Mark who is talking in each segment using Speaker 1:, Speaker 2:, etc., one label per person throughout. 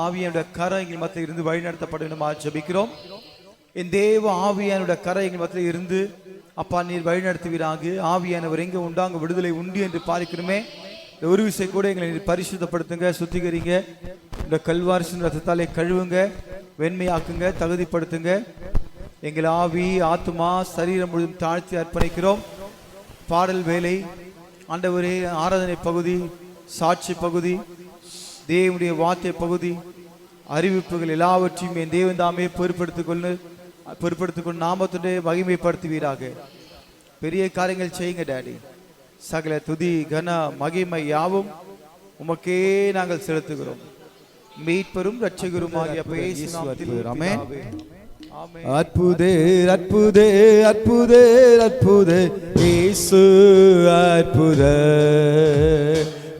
Speaker 1: ஆவியானுடைய கரம் எங்கள் மத்தியில் இருந்து வழிநடத்தப்பட வேண்டுமா ஜெபிக்கிறோம். என் தேவ ஆவியானுடைய கரம் எங்கள் மத்தியில் இருந்து அப்பா நீர் வழிநடத்துவீராக. ஆவியானவர் எங்கே உண்டா அங்கே விடுதலை உண்டு என்று பார்க்கிறோமே. இந்த ஒரு விஷயம் கூட எங்களை பரிசுத்தப்படுத்துங்க, சுத்திகரிங்க. இந்த கல்வாரிசின் ரத்தத்தாலே கழுவுங்க, வெண்மையாக்குங்க, தகுதிப்படுத்துங்க. எங்கள் ஆவி ஆத்மா சரீரம் முழுதும் தாழ்த்தி அர்ப்பணிக்கிறோம். பாடல் வேலை ஆண்டவரே, ஆராதனை பகுதி, சாட்சி பகுதி, தேவனுடைய வார்த்தை பகுதி, அறிவிப்புகள் எல்லாவற்றையும் என் தேவன் தாமே பொறுப்படுத்திக் கொண்டு நாமத்துடைய மகிமைப்படுத்துவீராக. பெரிய காரியங்கள் செய்யுங்க டாடி. சகல துதி கன மகிமை யாவும் உமக்கே நாங்கள் செலுத்துகிறோம். மீட்பரும் இரட்சகருமாகிய ஆமென்.
Speaker 2: அற்புதே அற்புதே அற்புதே அற்புதே இயேசு அற்புத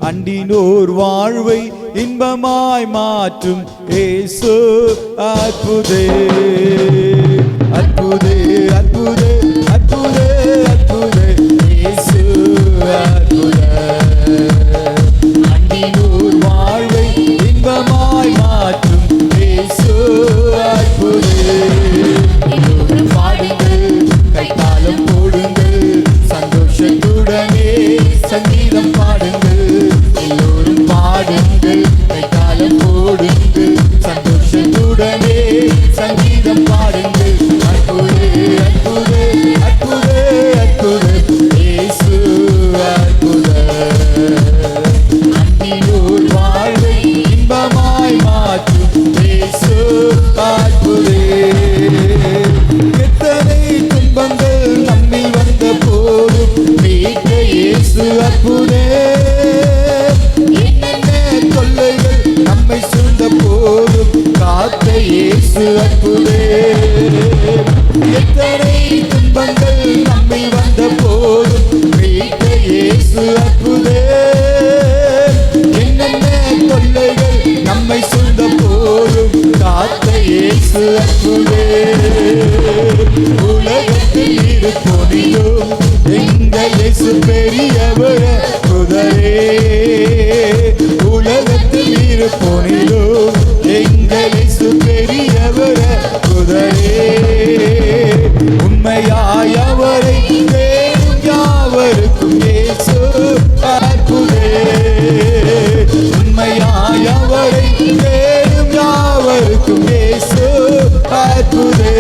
Speaker 2: அண்டினோர் வாழ்வை இன்பமாய் மாற்றும் இயேசு அற்புதே அற்புதே அற்புதே அற்புதே அற்புதே இயேசு அற்புத அண்டினோர் வாழ்வை இன்பமாய் மாற்றும் இயேசு அற்புதே. எல்லோரும் பாடுங்கள், கைத்தாளம் போடுங்கள், சந்தோஷத்துடனே சங்கீதம் பாடுங்கள். எல்லோரும் பாடுங்கள், கைத்தாளம் போடுங்கள், சந்தோஷத்துடனே சங்கீதம் பாடுங்கள். அற்புதே அற்புதே அற்புதே அற்புதே இயேசு அற்புத அன்பினோர் வாழ்வை இன்பமாய் மாற்றும் இயேசு அற்புதே. எத்தனை துன்பங்கள் நம்மில் வந்த போதும் மீட்க இயேசு அற்புதே. என்னென்ன தொல்லைகள் நம்மை சூழ்ந்த போதும் காத்த இயேசு அற்புதே. எத்தனை துன்பங்கள் நம்மில் வந்த போதும் மீட்க இயேசு அற்புதே. என்னென்ன தொல்லைகள் நம்மை சூழ்ந்த போதும் காத்த இயேசு அற்புதே. உலகத்தில் இருப்போனிலும் எங்கள் இயேசு பெரியவர் அற்புதரே. உலகத்தில் இருப்போனிலும் எங்கள் இயேசு பெரியவர் அற்புதரே. உண்மையாய் அவரை தேடும் யாவருக்கும் இயேசு அற்புதே. உண்மையாய் அவரை தேடும் யாவருக்கும் இயேசு அற்புதே.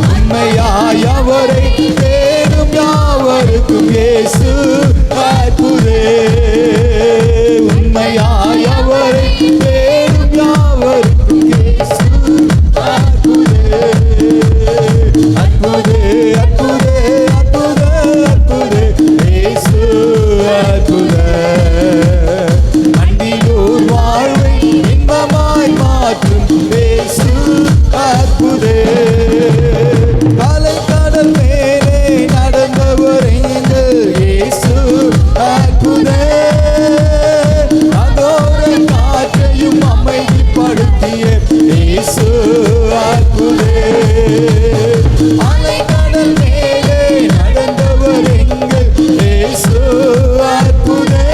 Speaker 2: உண்மையாய் அவரை தேடும் யாவருக்கும் இயேசு அற்புதே. உண்மையாய் அவரை தேடும் யாவருக்கும் இயேசு அற்புதே. அற்புதே அற்புதே அற்புதே அற்புதே இயேசு அற்புத அன்பினோர் வாழ்வை இன்பமாய் மாற்றும் இயேசு அற்புதே. கடல் மேலே நடந்தவர் எங்கள் இயேசு அற்புதே. அதோர காற்றையும் அமைதிப்படுத்திய இயேசு அற்புதே. கடல் மேலே நடந்தவர் எங்கள் இயேசு அற்புதே.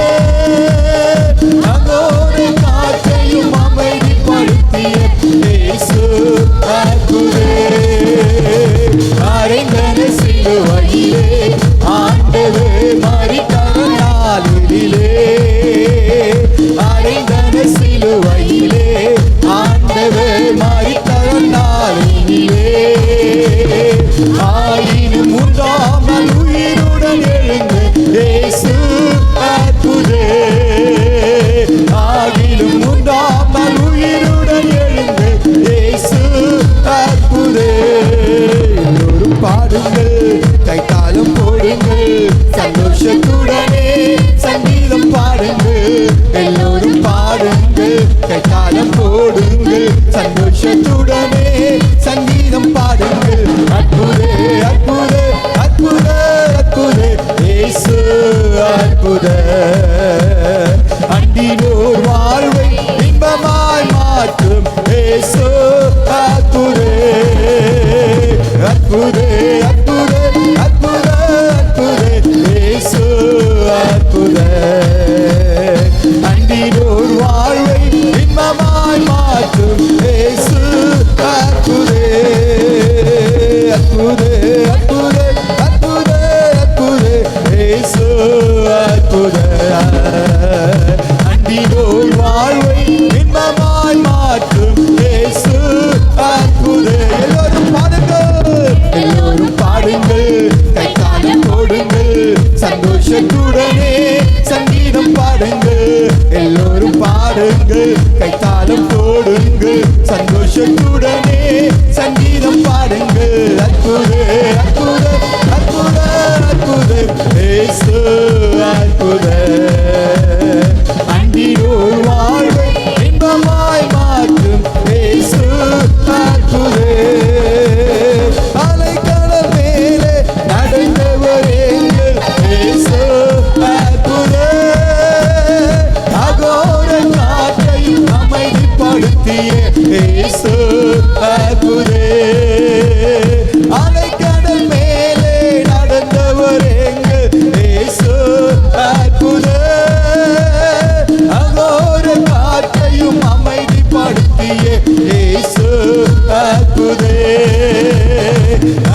Speaker 2: அதோர காற்றையும் அமைதிப்படுத்திய இயேசு அற்புதே.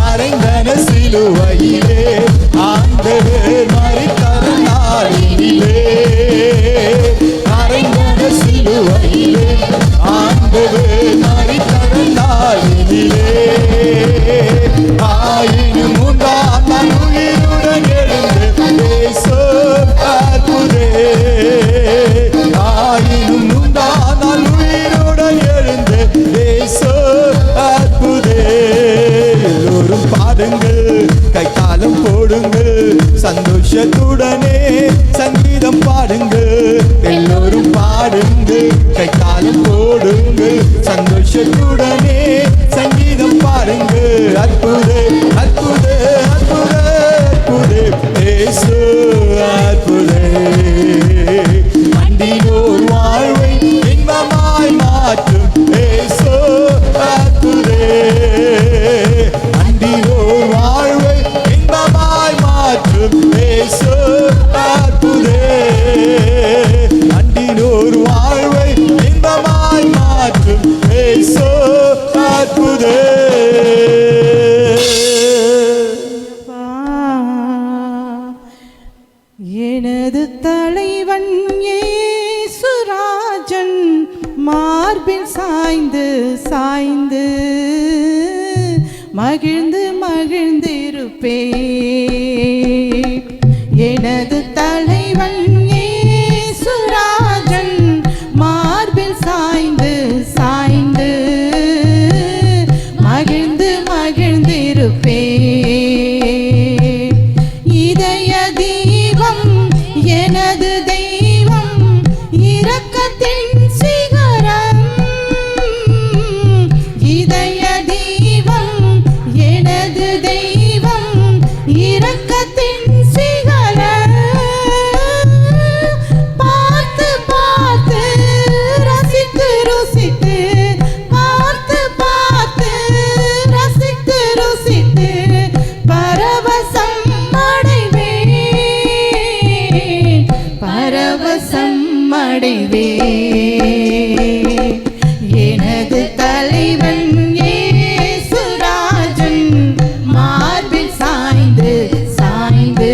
Speaker 2: அறைந்தன சிலுவையிலே ஆண்டவர் மரித்தார் நாளினிலே அறைந்தன சிலுவையிலே ஆண்டவர் மரித்தார் நாளினிலே ஆயினும் உண்டான உயிருடன் எழுந்து இயேசு அற்புதே ஆயினும் உண்டான உயிருடன் எழுந்து இயேசு அற்புதே எல்லோரும் பாடுங்கள் கைத்தாளம் போடுங்கள் சந்தோஷத்துடனே சங்கீதம் பாடுங்கள் எல்லோரும் பாடுங்கள் கைத்தாளம் போடுங்கள் சந்தோஷத்துடனே சங்கீதம் பாடுங்கள் அற்புதே அற்புதே அற்புதே அற்புதே இயேசு அற்புதே மண்டினோர் வாழ்வை இன்பமாய் மாற்றும் இயேசு அற்புதே மண்டினோர் வாழ்வை இன்பமாய் மாற்றும் இயேசு அற்புதே மண்டினோர் வாழ்வை இன்பமாய் மாற்றும் இயேசு அற்புதே
Speaker 3: எனது தலைவன் இயேசுராஜன் மார்பில் சாய்ந்து சாய்ந்து மகிழ்ந்து மகிழ்ந்திருப்பே எனது தலைவன் இயேசுராஜன் மார்பில் சாய்ந்து சாய்ந்து மகிழ்ந்து மகிழ்ந்திருப்பே இதய தீபம் எனது தெய்வம் இரக்கத்தின் சிகரம் இதய தீபம் எனது தெய்வம் இரக்கத்தின் சிகரம் பார்த்து பார்த்து ரசித்து ருசித்து பார்த்து பார்த்து ரசித்து ருசித்து பரவசம் அடைவேன் பரவசம் அடைவேன் எனது தலைவன் இயேசுராஜன் மார்பில் சாய்ந்து சாய்ந்து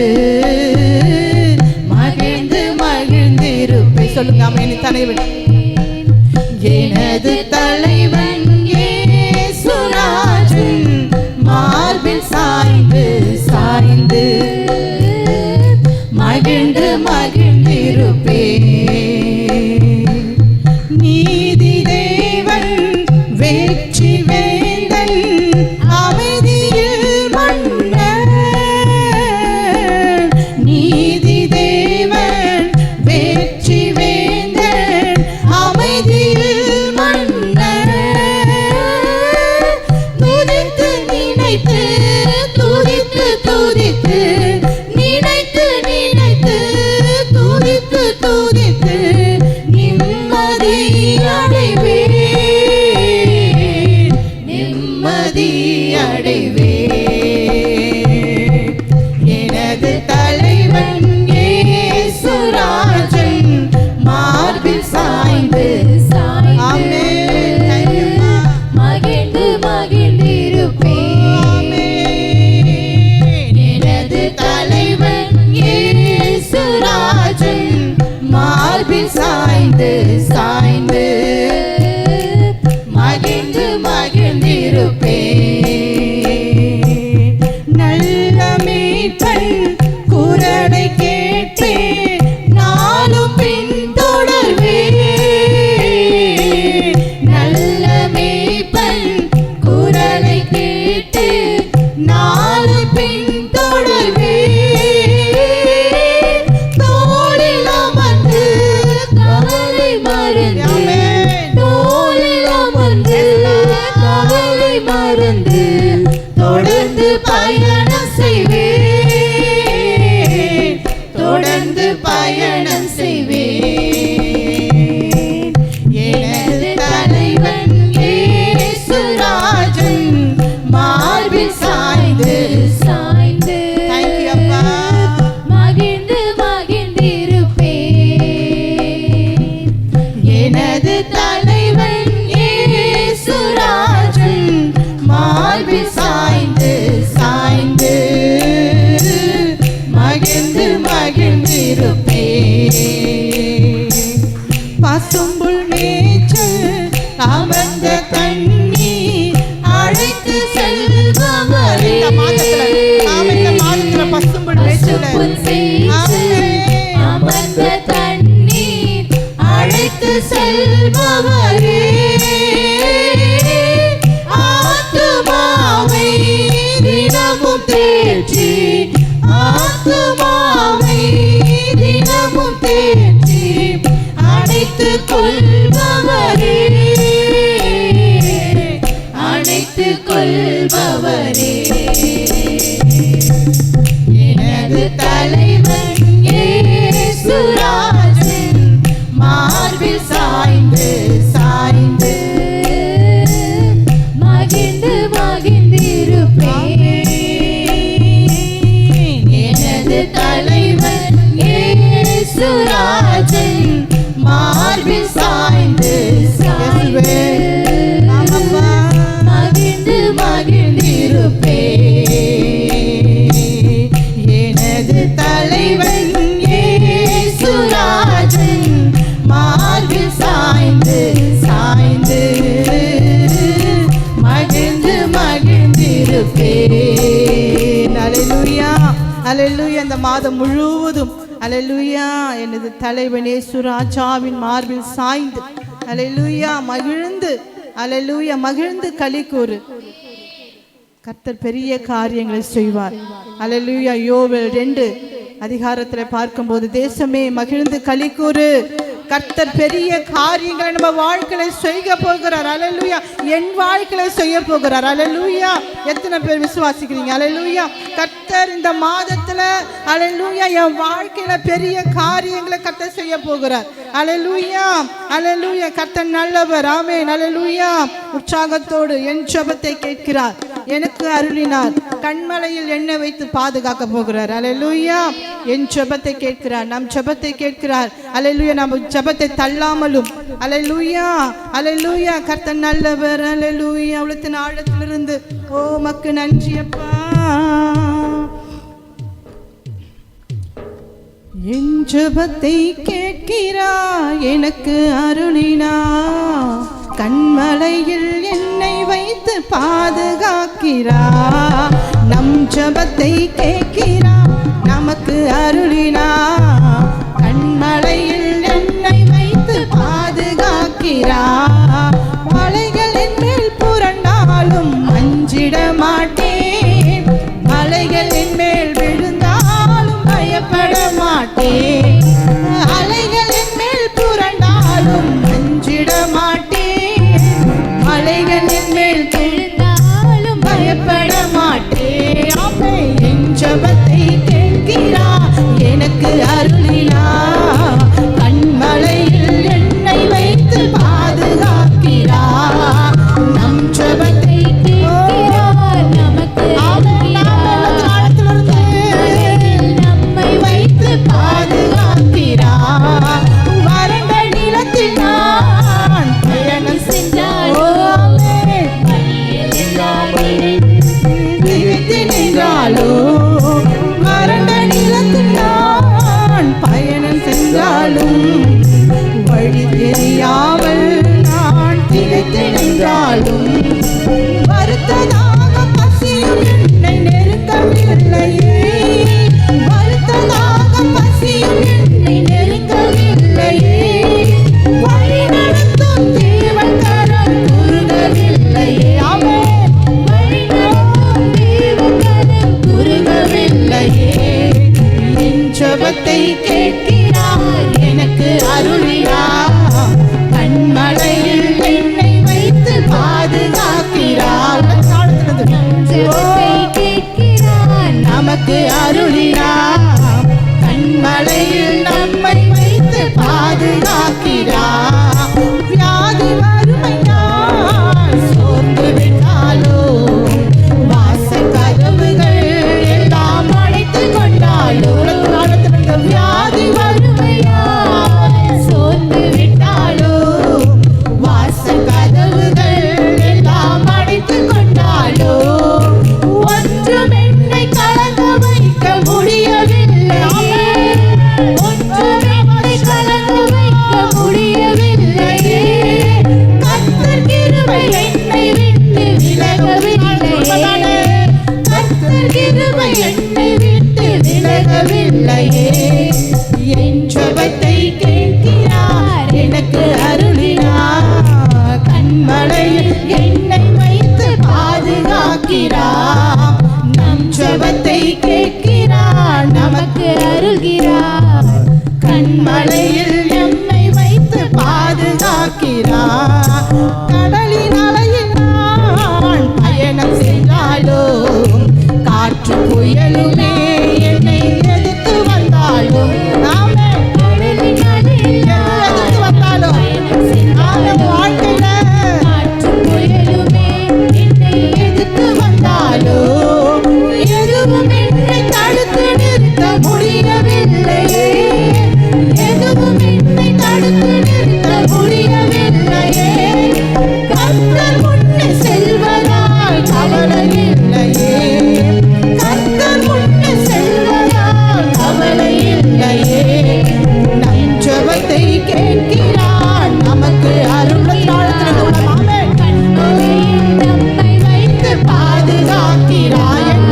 Speaker 3: மகிழ்ந்து மகிழ்ந்திருப்பேன் சொல்லுங்க ஆமென் தலைவன் எனது தலைவன் இயேசுராஜன் மார்பில் சாய்ந்து சாய்ந்து மகிழ்ந்து மகிழ்ந்திருப்பேன் நீதி தேவன் வெற்றி வேந்தன் அமைதியில் மன்னன் நீதி தேவன் வெற்றி வேந்தன் அமைதியில் மன்னன் துதித்து நினைத்து துதித்து துதித்து நினைத்து நினைத்து துதித்து துதித்து நிம்மதி அடைவேன் நிம்மதி அடைவேன் எனது தலைவன் இயேசுராஜன் மார்பில் சாய்ந்து சாய்ந்து மகிழ்ந்து மகிழ்ந்திருப்பேன் எனது தலைவன் இயேசுராஜன் மார்பில் சாய்ந்து சாய்ந்து மகிழ்ந்து மகிழ்ந்திருப்பேன் நல்ல மீட்பன் குரலை கேட்பேன் நாளும் பின்தொடர்வேன் நல்ல மீட்பன் குரலை கேட்டு நாளும் பின்தொடர்வேன் தோளில் அமர்ந்து கவலை மறந்து தோளில் அமர்ந்து கவலை மறந்து தொடர்ந்து பயணம் செய்வேன் தொடர்ந்து பயணம் செய்வேன் எனது தலைவன் இயேசுராஜன் மார்பில் சாய்ந்து சாய்ந்து மகிழ்ந்து மகிழ்ந்திருப்பேன் எனது தலைவன் இயேசுராஜன் மார்பில் செல்பவரே, ஆத்துமாவை தினமும் தேற்றி, ஆத்துமாவை தினமும் தேற்றி அணைத்துக் கொள்பவரே, அணைத்துக் கொள்பவரே. எனது தலைவன் இயேசுராஜன் மார்பில் சாய்ந்து சாய்ந்து மகிழ்ந்து மகிழ்ந்திருப்பேன். எனது தலைவன் இயேசுராஜன் மார்பில் சாய்ந்து சாய்ந்து மகிழ்ந்து மகிழ்ந்திருப்பேன். எனது தலைவன் இயேசுராஜன் மார்பில் சாய்ந்து சாய்ந்து மகிழ்ந்து மகிழ்ந்திருப்பேன். அல்லேலூயா, அல்லேலூயா. இந்த மாதம் முழுவதும் அல்லேலூயா எனது தலைவன் இயேசுராஜாவின் மார்பில் சாய்ந்து அல்லேலூயா மகிழ்ந்து, அல்லேலூயா மகிழ்ந்து களி கூறு. கர்த்தர் பெரிய காரியங்களை செய்வார். அல்லேலூயா. யோவேல் 2 அதிகாரத்தில் பார்க்கும்போது, தேசமே மகிழ்ந்து களி கூறு, கர்த்தர் பெரிய காரியங்களை நம்ம வாழ்க்கையில செய்ய போகிறார். அல்லேலூயா. என் வாழ்க்கையில செய்ய போகிறார். அல்லேலூயா. எத்தனை பேர் விசுவாசிக்கிறீங்க? அல்லேலூயா. கர்த்தர் இந்த மாதத்துல அல்லேலூயா என் வாழ்க்கையில பெரிய காரியங்களை கர்த்தர் செய்ய போகிறார். அல்லேலூயா, அல்லேலூயா. கர்த்தர் நல்லவர். ஆமென். அல்லேலூயா. உற்சாகத்தோடு என் ஜெபத்தை கேட்கிறார், எனக்கு அருளினார், கண்மலையில் எண்ணெய் வைத்து பாதுகாக்க போகிறார். அல்லேலூயா. என் ஜெபத்தை கேட்கிறார், நம் ஜெபத்தை கேட்கிறார். அல்லேலூயா. நம்ம ஜெபத்தை தள்ளாமலும் அல்லேலூயா, அல்லேலூயா. கர்த்தர் நல்லவர். அல்லேலூயா. உள்ளத்தின் ஆழத்திலிருந்து ஓ மக்கு நன்றி அப்பா. என் ஜெபத்தை கேட்கிறார், எனக்கு அருளினார், கண்மலையில் என்னை வைத்து பாதுகாக்கிறார். நம் ஜெபத்தை கேட்கிறார், நமக்கு அருளினார், கண்மலையில் என்னை வைத்து பாதுகாக்கிறார். மலைகளின் மேல் புரண்டாலும் அஞ்சிட மாட்டேன், மலைகளின் மேல் விழுந்தாலும் பயப்பட மாட்டேன், அலைகளின் மேல் புரண்டாலும் அஞ்சிட மாட்டேன், மலைகளின் மேல் விழுந்தாலும் பயப்பட மாட்டேன். ஆமென். என் ஜெபத்தை கேட்கிறார், எனக்கு அருளினார், கண்மலையில் என்னை வைத்து பாதுகாக்கிறார். நம் ஜெபத்தை கேட்கிறார், நமக்கு நம்மை வைத்து பாதுகாக்கிறார். வறண்ட நிலத்தில் நான் பயணம் சென்றாலும் நின்றாலோ, வறண்ட நிலத்தில் நான் பயணம் சென்றாலும், வழி தெரியாமல் நான் திகைத்து நின்றாலும், வருத்ததாக பசியும் என்னை நெருக்கவில்லையே, வருத்ததாக பசியும் என்னை நெருக்கவில்லையே, வழி நடத்தும் தேவன் கரம் குறுகவில்லையே. ஆமென். வழி நடத்தும் தேவன் கரம் குறுகவில்லையே. என் ஜெபத்தை கேட்கிறார், எனக்கு அருளினார், கண்மலையில் என்னை வைத்து பாதுகாக்கிறார். ஜெபத்தை கேட்கிறார், நமக்கு அருளினார், கண்மலையில் நம்மை வைத்து பாதுகாக்கிறார். வியாதி வறுமையால் சோர்ந்து விட்டாலோ, வாசல் கதவுகள் எல்லாம் அடைத்து கொண்டாலோ, வியாதி வறுமையால் சோர்ந்து விட்டாலோ, வாசல் கதவுகள் எல்லாம் அடைத்து கொண்டாலோ, ஒன்றும் என்னை கலங்க வைக்க முடியவில்லை, ஒன்றும் என்னை கலங்க வைக்க முடியவில்லையே, கர்த்தர் கிருபை என்னை விட்டு விலகவில்லையே, கர்த்தர் கிருபை என்னை விட்டு விலகவில்லையே. என் ஜெபத்தை கேட்கிறார், எனக்கு காக்கிறார், நம் ஜெபத்தை கேட்கிறார், நமக்கு அருள்கிறார், கண்மலையில் நம்மை வைத்து பாதுகாக்கிறார். கடலின் அலையில் நான் பயணம் செய்தாலும், காற்று புயலுமே என்னை எதிர்த்து வந்தாலும், எதிர்த்து வந்தாலும் வாழ்க்கையில எதிர்த்து வந்தாலும் எதுவும் என்னை தடுத்து நிறுத்த முடியவில்லையே, எதுவும் என்னை தடுத்து நிறுத்த முடியவில்லையே. கர்த்தர் முன்னே செல்வதால் கவலை இல்லையே, கர்த்தர் முன்னே செல்வதால் கவலை இல்லையே. நம் ஜெபத்தை கேட்கிறார், நமக்கு நம்மை வைத்து பாதுகாக்கிறார். என்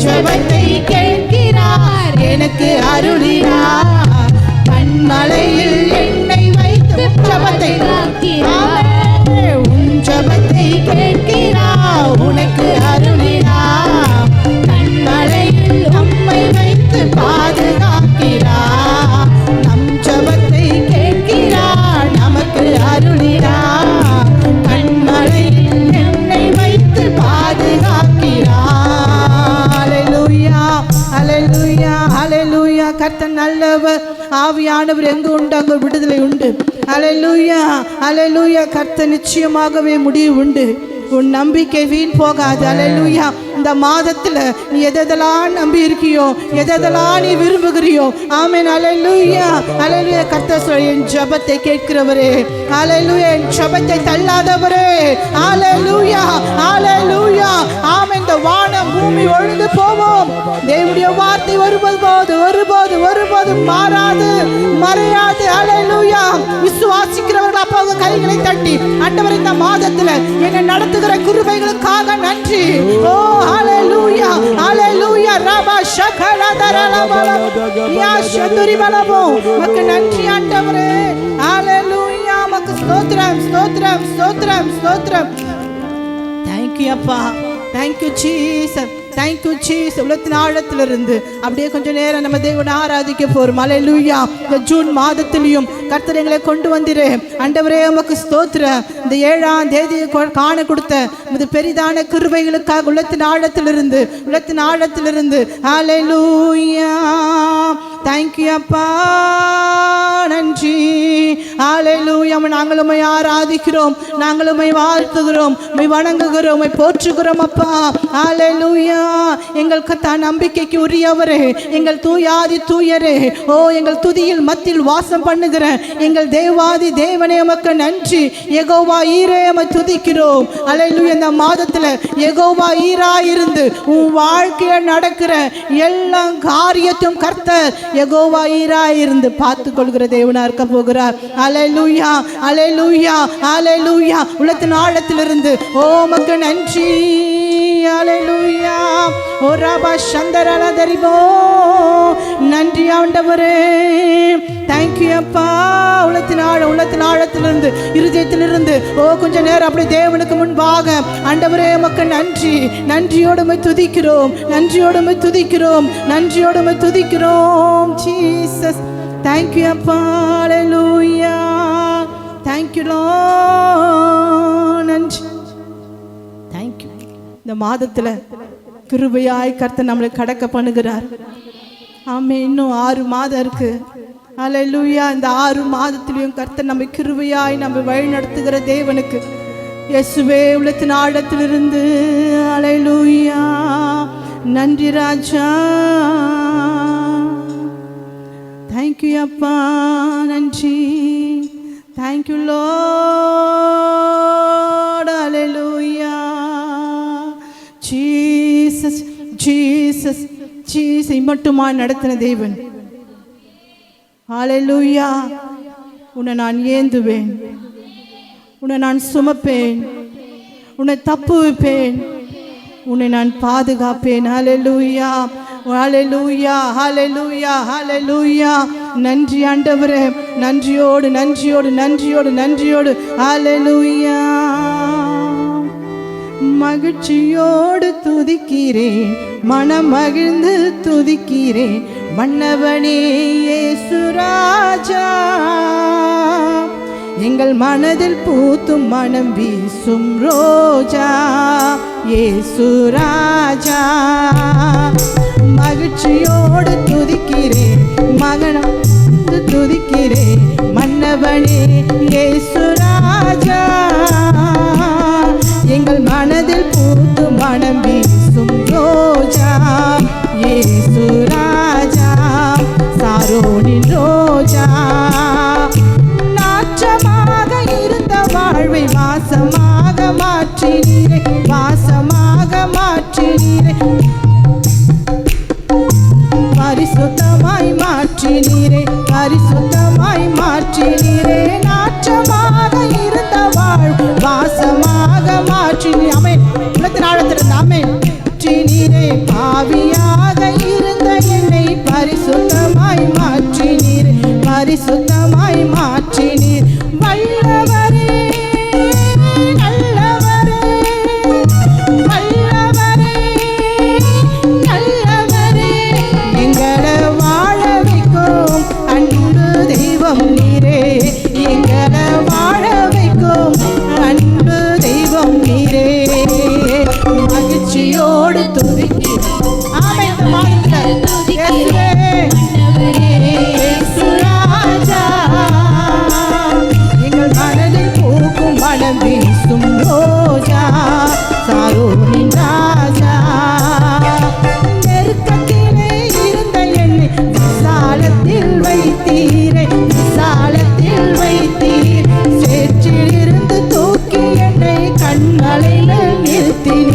Speaker 3: ஜெபத்தை கேட்கிறார், எனக்கு அருளினார், கண்மலையில் என்னை வைத்து ஜெபத்தை உன் ஜெபத்தை கேட்கிறார், உனக்கு அருளினார், கண்மலையில் நம்மை வைத்து பாதுகாக்கிறார். நம் ஜெபத்தை கேட்கிறார், நமக்கு அருளினார், கண்மலையில் என்னை வைத்து பாதுகாக்கிறார். ஹல்லேலூயா, ஹல்லேலூயா, ஹல்லேலூயா. கர்த்தர் நல்லவர், ஆவியானவர் எங்கு உண்டு அங்கு விடுதலை உண்டு. ஹல்லேலூயா, ஹல்லேலூயா. கர்த்தர் நிச்சயமாகவே முடிவு உண்டு. உன் நம்பிக்கை வீண் போகாது. ஹல்லேலூயா. இந்த மாதத்துல நீ எதெல்லாம் நம்பி இருக்கியோ, எதெல்லாம் நீ விரும்புகிறியோ, ஆமென். ஹல்லேலூயா, ஹல்லேலூயா. கர்த்தர் சொல்ல, என் ஜெபத்தை கேட்கிறவரே, ஹல்லேலூயா, என் ஜெபத்தை தள்ளாதவரே, ஹல்லேலூயா, ஹல்லேலூயா. ஆமென். இந்த வானம் பூமி ஒழிந்து போவோம், தேவனுடைய வார்த்தை ஒருபோது மாறாது, மறையாது. ஹல்லேலூயா. விசுவாசிக்கிறவர்கள் அப்போ கைகளை தட்டி, ஆண்டவர் இந்த மாதத்துல என்னை நடத்துகிற கிருபைகளுக்காக நன்றி. ஓ ஹல்லேலூயா, ஹல்லேலூயா. ரபா ஷகலதரலபல யா ஷதுரிபலபோ. மக்கு நன்றி ஆண்டவரே. ஹல்லேலூயா. மக்கு ஸ்தோத்திரம், ஸ்தோத்திரம், ஸ்தோத்திரம், ஸ்தோத்திரம். Thank you அப்பா, thank you Jesus, thank you Jesus. உலகத்தின் ஆழத்திலிருந்து அப்படியே கொஞ்சம் நேரம் நம்ம தேவனை ஆராதிக்க போறோம். ஹல்லேலூயா. இந்த ஜூன் மாதத்திலையும் கர்த்தர் எங்களை கொண்டு வந்திரு. ஆண்டவரே உமக்கு ஸ்தோத்திரம். இந்த 7ஆம் தேதி காண கொடுத்த இந்த பெரிதான கிருபைகளுக்காக உலகத்தின் ஆழத்திலிருந்து ஹல்லேலூயா. thank you அப்பா, நன்றி. ஹல்லேலூயா. நாங்கள் உம்மை ஆராதிக்கிறோம், நாங்கள் உம்மை வாழ்த்துகிறோம், உம்மை வணங்குகிறோம், உம்மை போற்றுகிறோம் அப்பா. ஹல்லேலூயா. எங்கள் நம்பிக்கைக்கு உரியவரே, எங்கள் தூயாதி தூயரே, ஓ எங்கள் துதியில் மத்தியில் வாசம் பண்ணுகிற எங்கள் தேவாதி தேவனே உமக்கு நன்றி. யெகோவா ஈரே உம்மை துதிக்கிறோம். ஹல்லேலூயா. இந்த மாதத்துல யெகோவா ஈரா இருந்து உன் வாழ்க்கையில நடக்கிற எல்லா காரியத்தையும் கர்த்தர் யெகோவா ஈரா இருந்து பார்த்து கொள்கிற தேவனா இருக்க போகிறார். ஹல்லேலூயா, ஹல்லேலூயா, ஹல்லேலூயா. உலகத்தின் ஆழத்திலிருந்து ஓ உமக்கு நன்றி. ஹல்லேலூயா. ஓ ரபா சந்தரலதரிபோ. நன்றி ஆண்டவரே. thank you அப்பா. உலகத்தின் ஆழத்திலிருந்து இருதயத்திலிருந்து ஓ கொஞ்ச நேரம் அப்படி தேவனுக்கு முன்பாக ஆண்டவரே உமக்கு நன்றி. நன்றியோடு உம்மை துதிக்கிறோம், நன்றியோடு உம்மை துதிக்கிறோம், நன்றியோடு உம்மை துதிக்கிறோம். ஜீசஸ் thank you அப்பா. ஹல்லேலூயா. thank you Lord. நன்றி. thank you. இந்த மாதத்துல கிருபையாய் கர்த்தர் நம்மளை கடக்க பண்ணுகிறார். ஆமென். இன்னும் 6 மாதம் இருக்கு. ஹல்லேலூயா. இந்த 6 மாதத்திலையும் கர்த்தர் நம்மை கிருபையாய் நம்ம வழி நடத்துகிற தேவனுக்கு இயேசுவே உலகத்தின் ஆழத்திலிருந்து ஹல்லேலூயா. நன்றி ராஜா. thank you அப்பா, நன்றி. thank you Lord. Hallelujah. Jesus, Jesus, Jesus மட்டுமா நடத்தின தேவன். ஹல்லேலூயா. உன்னை நான் ஏந்துவேன், உன்னை நான் சுமப்பேன், உன்னை தப்புவிப்பேன், உன்னை நான் பாதுகாப்பேன். ஹல்லேலூயா, ஹல்லேலூயா, ஹல்லேலூயா, ஹல்லேலூயா. நன்றி ஆண்டவரே. நன்றியோடு நன்றியோடு நன்றியோடு நன்றியோடு ஹல்லேலூயா. மகிழ்ச்சியோடு துதிக்கிறேன், மனம் மகிழ்ந்து துதிக்கிறேன் மன்னவனே இயேசு ராஜா. எங்கள் மனதில் பூத்தும் மனம் வீசும் ரோஜா இயேசு ராஜா. மகிழ்ச்சியோடு துதிக்கிறேன், மகனம் துதிக்கிறேன் மன்னவனே இயேசு ராஜா. எங்கள் மனதில் பூத்தும் மனம் வீசும் ரோஜா இயேசு ராஜா. சாரோனின் ரோஜா நாற்றமாக இருந்த வாழ்வை வாசமாக மாற்றினீரே, வாசமாக மாற்றினீரே, பரிசுத்தமாய் மாற்றினீரே, பரிசுத்தமாய் மாற்றினீரே. நாற்றமாக இருந்த வாழ்வு வாசமாக மாற்றினீரே. ஆமென். உள்ளத்தின் ஆழத்திலிருந்து ஆமென். மாற்றினீரே. பாவியாக இருந்த என்னை பரிசுத்தமாய் மாற்றினீரே, பரிசுத்தமாய் மாற்றினீர். வல்லவரே நல்லவரே, வல்லவரே நல்லவரே, எங்களை வாழ வைக்கும் அன்பு தெய்வம் நீரே, எங்களை வாழ வைக்கும் அன்பு தெய்வம் நீரே. மகிழ்ச்சியோடு துதிக்கிறேன். ஆமென். இயேசு ராஜா. எங்கள் மனதில் பூக்கும் மனம் வீசும் ரோஜா சாரோனின் ராஜா. நெருக்கத்திலே இருந்த என்னை விசாலத்தில் வைத்தீரே, விசாலத்தில் வைத்தீர். சேற்றில் இருந்து தூக்கி என்னை கண்மலையில் நிறுத்தினீர்.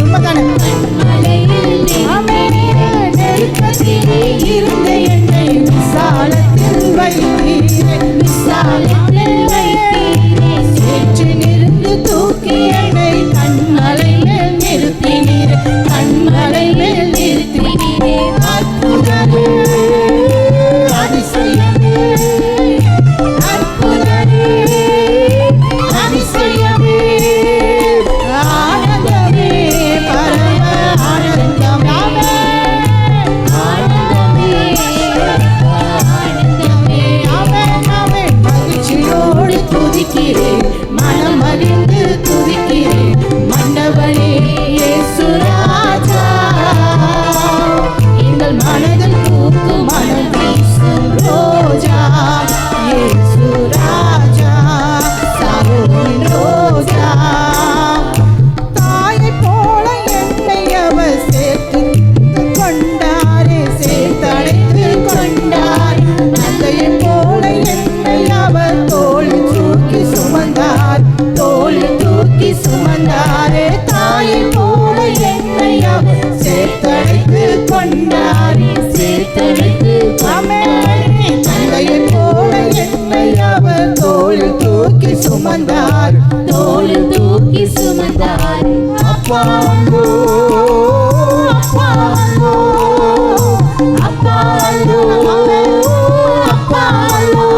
Speaker 3: நெருக்கத்திலே இருந்த என்னை விசாலத்தில் வைத்தீரே, விசாலத்தில் வைத்தீரே. சேற்றில் இருந்து தூக்கி என்னை கண்மலையில் நிறுத்தினீர், கண்மலையில் நிறுத்தினீரே. அற்புதமே அதிசயமே, அற்புதமே அதிசயமே, ஆனந்தமே பரம ஆனந்தம். ஆனந்தமே ஆனந்தமே. ஆமென் ஆமென். மகிழ்ச்சியோடு துதிக்கிறேன், மனம் மகிழ்ந்து துதிக்கிறேன் மன்னவனே இயேசு ராஜா. எங்கள் மனதில் பூக்கும் மனம் வீசும் ரோஜா இயேசு ராஜா. சாரோனின் ரோஜா. தாயை போல என்னை அவர் சேர்த்து கொண்டாரே, சேர்த்தடைத்து கொண்டார். தந்தையை போல என்னை அவர் தோளில் தூக்கி சுமந்தார், தோளில் தூக்கி சுமந்தாரே. தாயை போல என்னை அவர் சேர்த்தடைத்து கொண்டார், சேர்த்தடைத்து கொண்டாரே. தந்தையை போல என்னை அவர் தோளில் தூக்கி சுமந்தார், தோளில் தூக்கி சுமந்தார். அப்பா அங்கோ, அப்பா அங்கோ, அப்பா அங்கோ, அப்பா அங்கோ.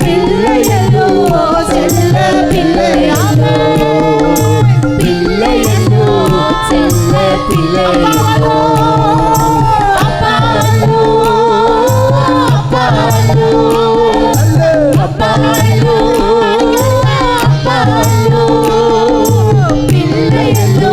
Speaker 3: பிள்ளையோ செல்ல பிள்ளையாக, பிள்ளையோ செல்ல பிள்ளையாக. அப்பா அங்கோ, அப்பா அங்கோ, அப்பா அங்கோ, அப்பா அங்கோ. பிள்ளையோ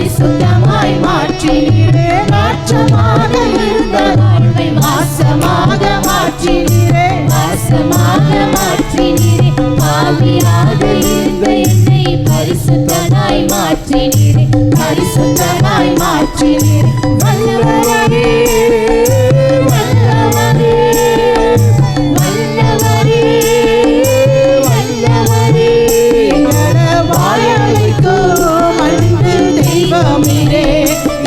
Speaker 4: பரிசுத்தமாய் மாற்றினீரே. நாற்றமாக இருந்த வாழ்வை வாசமாக மாற்றினீரே. வாசமாக மாற்றினீரே. பாவியாக இருந்த என்னை பரிசுத்தமாய் மாற்றினீரே. பரிசுத்தமாய் மாற்றினீரே. வல்லவரே வல்லவரே வல்லவரே வல்லவரே எங்களை வாழ வைக்கும் அன்பு தெய்வம் நீரே.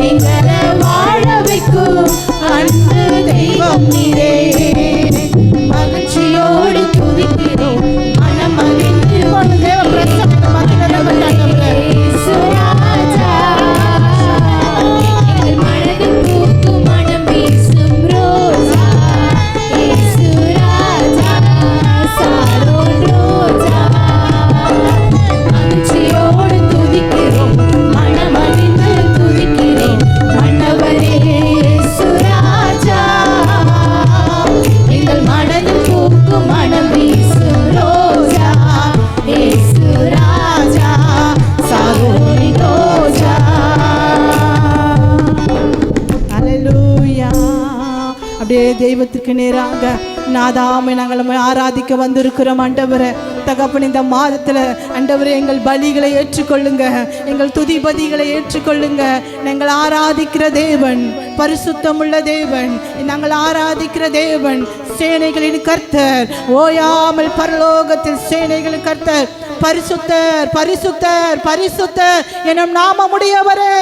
Speaker 4: எங்களை வாழ வைக்கும் அன்பு தெய்வம் நீரே. மகிழ்ச்சியோடு துதிக்கிறோம் மனம் மகிழ்ந்து இயேசுராஜா. எங்கள் மனதில் பூக்கும் மனம் வீசும் ரோஜா. இயேசுராஜா சாரோன் ரோஜா. மகிழ்ச்சியோடு துதிக்கிறோம் மனம் மகிழ்ந்து துதிக்கிறேன் மன்னவரே இயேசுராஜா. எங்கள் மனதில் பூக்கும் மனம் வீசும் ரோஜா. இயேசுராஜா சாரோன் ரோஜா.
Speaker 3: அல்லேலூயா. அப்படியே தெய்வத்திற்கு நேராக நாதாமை நாங்கள் ஆராதிக்க வந்திருக்கிறோம் ஆண்டவரே. தகப்பன் இந்த மாதத்தில் ஆண்டவரே எங்கள் பலிகளை ஏற்றுக்கொள்ளுங்க, எங்கள் துதிபதிகளை ஏற்றுக்கொள்ளுங்க. நாங்கள் ஆராதிக்கிற தேவன் பரிசுத்தமுள்ள தேவன், நாங்கள் ஆராதிக்கிற தேவன் சேனைகளின் கர்த்தர், ஓயாமல் பரலோகத்தில் சேனைகளின் கர்த்தர், பரிசுத்தர் பரிசுத்தர் பரிசுத்தர் எனும் நாமமுடையவரே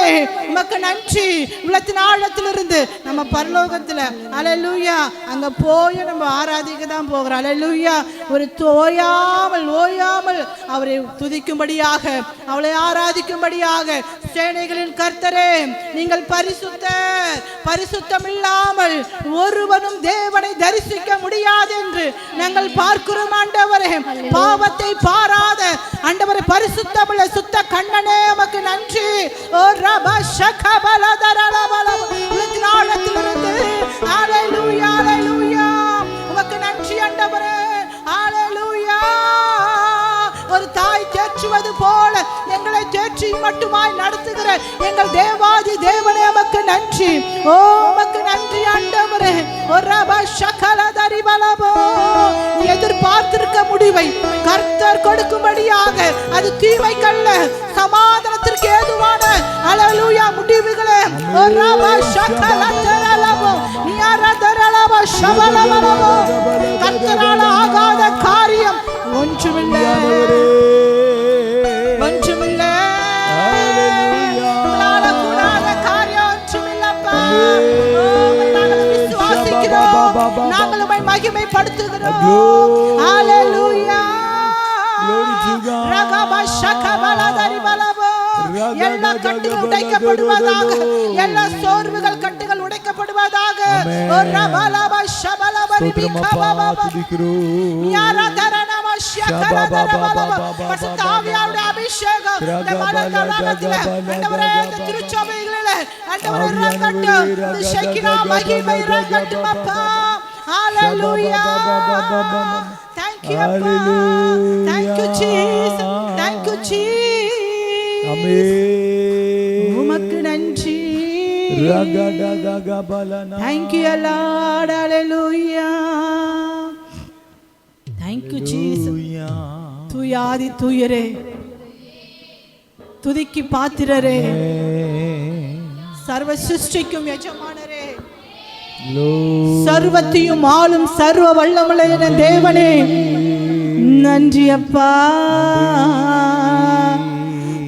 Speaker 3: உமக்கு நன்றி. உள்ளத்தின் ஆழத்திலிருந்து நம்ம பரலோகத்தில் அல்லேலூயா அங்க போய் நம்ம ஆராதிக்க தான் போகிறோம். அல்லேலூயா. ஒரு ஓயாமல் அவரை துதிக்கும்படியாக அவளை ஆராதிக்கும்படியாக சேனைகளின் கர்த்தரே நீங்கள் பரிசுத்தர், பரிசுத்தம் இல்லாமல் ஒருவனும் தேவனை தரிசிக்க முடியாது என்று நாங்கள் பார்க்கிறோம் ஆண்டவரே. பாவத்தை பாராத ஆண்டவரே பரிசுத்தமுள்ள சுத்த கண்ணனே உமக்கு நன்றி. ஓ ரபா ஷகபல தரலபல உள்ளத்தின் ஆழத்திலிருந்து அல்லேலூயா அல்லேலூயா உமக்கு நன்றி ஆண்டவரே. அல்லேலூயா. ஒரு தாய் தேற்றுவது போல எங்களை தேற்றி மட்டுமாய் நடத்துகிற எங்கள் தேவாதி தேவனே உமக்கு நன்றி. ஓ உமக்கு நன்றி ஆண்டவரே. ஒரு ரபா ஷகல தரிபலபோ எதிர்பார்த்திருக்க முடிவை கர்த்தர் கொடுக்கும்படியாக அது தீமைக்கல்ல சமாதானத்திற்கு ஏதுவான அல்லேலூயா முடிவுகளே. ஒரு ரபா ஷகல தரலபோ நியார தரலபோ ஷபலபலபோ கர்த்தரால் ஆகாத காரியம் ஒன்றுமில்லை ஒன்றுமில்லை. உங்களால கூடாத காரியம் ஒன்றுமில்லப்பா. நாங்கள் விசுவாசிக்கிறோம், நாங்கள் உம்மை மகிமைப்படுத்துகிறோம். அல்லேலூயா. ரகபா ஷகபல தரிபலபோ எல்லா கட்டுகள் உடைக்கப்படுவதாக, எல்லா சோர்வுகள் கட்டுகள் உடைக்கப்படுவதாக. ஒரு ரபலபா ஷபலபரி பிகபபப யாரா தரனம ஷகல தரபலப பரிசுத்த ஆவியாருடைய அபிஷேகம் இந்த மனதளத்தில் ஆண்டவரே இந்த திருச்சபைகளிலே ஆண்டவரே இறங்கட்டும். இந்த ஷகினா மகிமை இறங்கட்டும் அப்பா. Hallelujah. Thank you, Appa. Thank you, Jesus. Thank you, Jesus.
Speaker 2: Amen.
Speaker 3: உமக்கு நன்றி. Thank you, Lord. Hallelujah. Thank you, Jesus. தூயாதி தூயரே, துதிக்கு பாத்திரரே, சர்வ சிருஷ்டிக்கும் எஜமானரே, சர்வத்தையும் ஆளும் சர்வ வல்லமுள்ள தேவனே நன்றி அப்பா.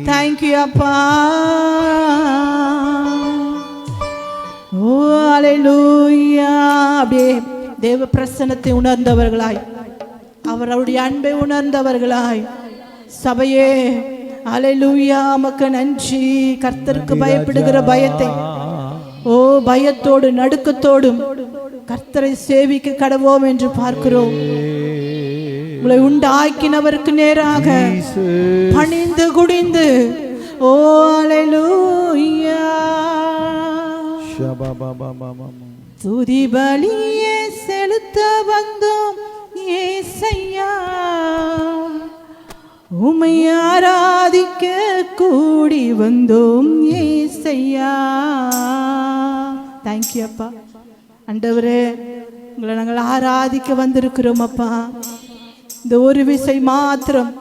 Speaker 3: தேங்க்யூ அப்பா. ஓ அல்லேலூயா. அப்படியே தேவ பிரசன்னத்தை உணர்ந்தவர்களாய், அவருடைய அன்பை உணர்ந்தவர்களாய் சபையே அல்லேலூயா உமக்கு நன்றி. கர்த்தருக்கு பயப்படுகிற பயத்தை, ஓ பயத்தோடு நடுக்கத்தோடும் கர்த்தரை சேவிக்க கடவோம் என்று பார்க்கிறோம். உங்களை உண்டாக்கினவருக்கு நேராக பணிந்து குடிந்து, ஓ அல்லேலூயா துதி பலியே செலுத்த வந்தோம் ஏசையா, உம்மை ஆராதிக்க கூடி வந்தோம் ஏசையா. தேங்க்யூ அப்பா. ஆண்டவரே, உங்களை நாங்கள் ஆராதிக்க வந்திருக்கிறோம் அப்பா. இந்த ஒரு விசை மாத்திரம்